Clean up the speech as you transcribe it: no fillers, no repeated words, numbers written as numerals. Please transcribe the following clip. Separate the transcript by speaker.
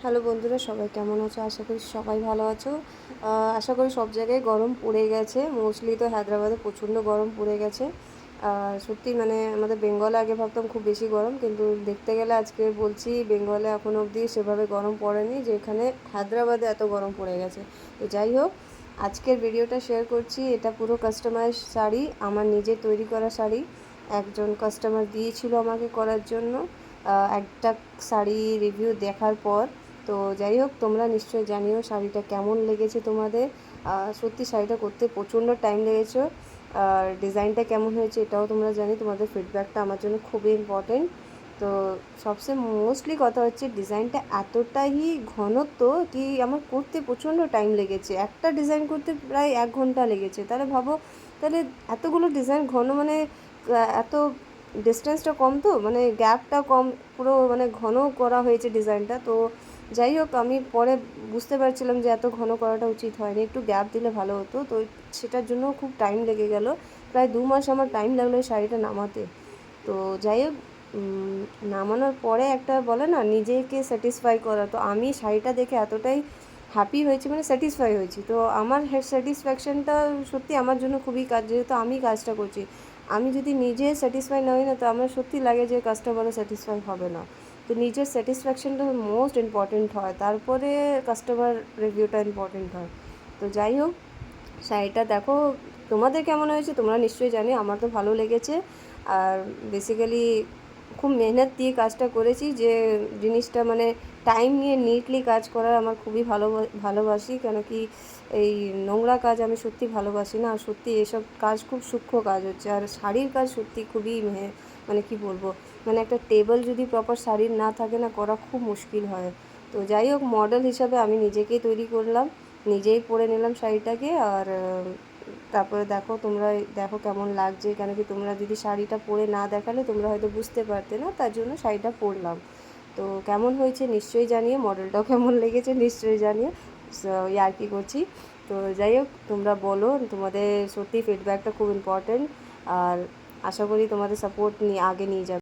Speaker 1: Hello বন্ধুরা, সবাই কেমন আছো? আশা করি সবাই ভালো আছো। আশা করি সব জায়গায় গরম পড়ে গেছে। মোস্টলি তো হায়দ্রাবাদে প্রচণ্ড গরম পড়ে গেছে। সত্যি মানে আমাদের বেঙ্গলে আগে ভাবতাম খুব বেশি গরম, কিন্তু দেখতে গেলে আজকে বলছি বেঙ্গলে এখনও অবধি সেভাবে গরম পড়েনি যে এখানে হায়দ্রাবাদে এত গরম পড়ে গেছে। তো যাই হোক, আজকের ভিডিওটা শেয়ার করছি। এটা পুরো কাস্টমাইজ শাড়ি, আমার নিজের তৈরি করা শাড়ি। একজন কাস্টমার দিয়েছিল আমাকে করার জন্য। একটা শাড়ি রিভিউ দেখার পর, তো যাই হোক, তোমরা নিশ্চয়ই জানিও শাড়িটা কেমন লেগেছে তোমাদের। সত্যি শাড়িটা করতে প্রচণ্ড টাইম লেগেছে। আর ডিজাইনটা কেমন হয়েছে এটাও তোমরা জানি, তোমাদের ফিডব্যাকটা আমার জন্য খুবই ইম্পর্টেন্ট। তো সবচেয়ে মোস্টলি কথা হচ্ছে ডিজাইনটা এতটাই ঘনত্ব কি আমার করতে প্রচণ্ড টাইম লেগেছে। একটা ডিজাইন করতে প্রায় 1 ঘন্টা লেগেছে। তাহলে ভাবো, তাহলে এতগুলো ডিজাইন ঘন মানে এত ডিস্টেন্সটা কম, তো মানে গ্যাপটা কম, পুরো মানে ঘন করা হয়েছে ডিজাইনটা। তো যাই হোক, আমি পরে বুঝতে পারছিলাম যে এত ঘন করাটা উচিত হয়নি, একটু গ্যাপ দিলে ভালো হতো। তো সেটার জন্য খুব টাইম লেগে গেল, প্রায় 2 মাস আমার টাইম লাগলো এই শাড়িটা নামাতে। তো যাই হোক, নামানোর পরে একটা বলে না নিজেকে স্যাটিসফাই করা, তো আমি শাড়িটা দেখে এতটাই হ্যাপি হয়েছি, মানে স্যাটিসফাই হয়েছি। তো আমার স্যাটিসফ্যাকশানটা সত্যি আমার জন্য খুবই কাজ, যেহেতু আমি কাজটা করছি। আমি যদি নিজে স্যাটিসফাই না হই না, তো আমার সত্যি লাগে যে কাস্টমারও স্যাটিসফাই হবে না। তো নিজের স্যাটিসফ্যাকশানটা মোস্ট ইম্পর্টেন্ট হয়, তারপরে কাস্টমার রিভিউটা ইম্পর্টেন্ট হয়। তো যাই হোক, শাড়িটা দেখো তোমাদের কেমন হয়েছে তোমরা নিশ্চয়ই জানি, আমার তো ভালো লেগেছে। আর বেসিক্যালি খুব মেহনত দিয়ে কাজটা করেছি, যে জিনিসটা মানে টাইম নিয়ে নিটলি কাজ করার আমার খুবই ভালোবাসি। কেন কি এই নোংরা কাজ আমি সত্যি ভালোবাসি না। আর সত্যি এসব কাজ খুব সূক্ষ্ম কাজ হচ্ছে, আর শাড়ির কাজ সত্যি খুবই মানে কি বলবো, মানে একটা টেবিল যদি প্রপার শাড়ির না থাকে না, করা খুব মুশকিল হয়। তো যাই হোক, মডেল হিসাবে আমি নিজেকেই তৈরি করলাম, নিজেই পরে নিলাম শাড়িটাকে। আর তারপরে দেখো, তোমরা দেখো কেমন লাগছে। কেন কি তোমরা যদি শাড়িটা পরে না দেখালে তোমরা হয়তো বুঝতে পারতে না, তার জন্য শাড়িটা পরলাম। তো কেমন হয়েছে নিশ্চয়ই জানিও, মডেলটাও কেমন লেগেছে নিশ্চয়ই জানিও। আর কি করছি। তো যাই হোক, তোমরা বলো, তোমাদের সত্যি ফিডব্যাকটা খুব ইম্পর্টেন্ট। আর আশা করি তোমাদের সাপোর্ট নিয়ে আগে নিয়ে যাবে।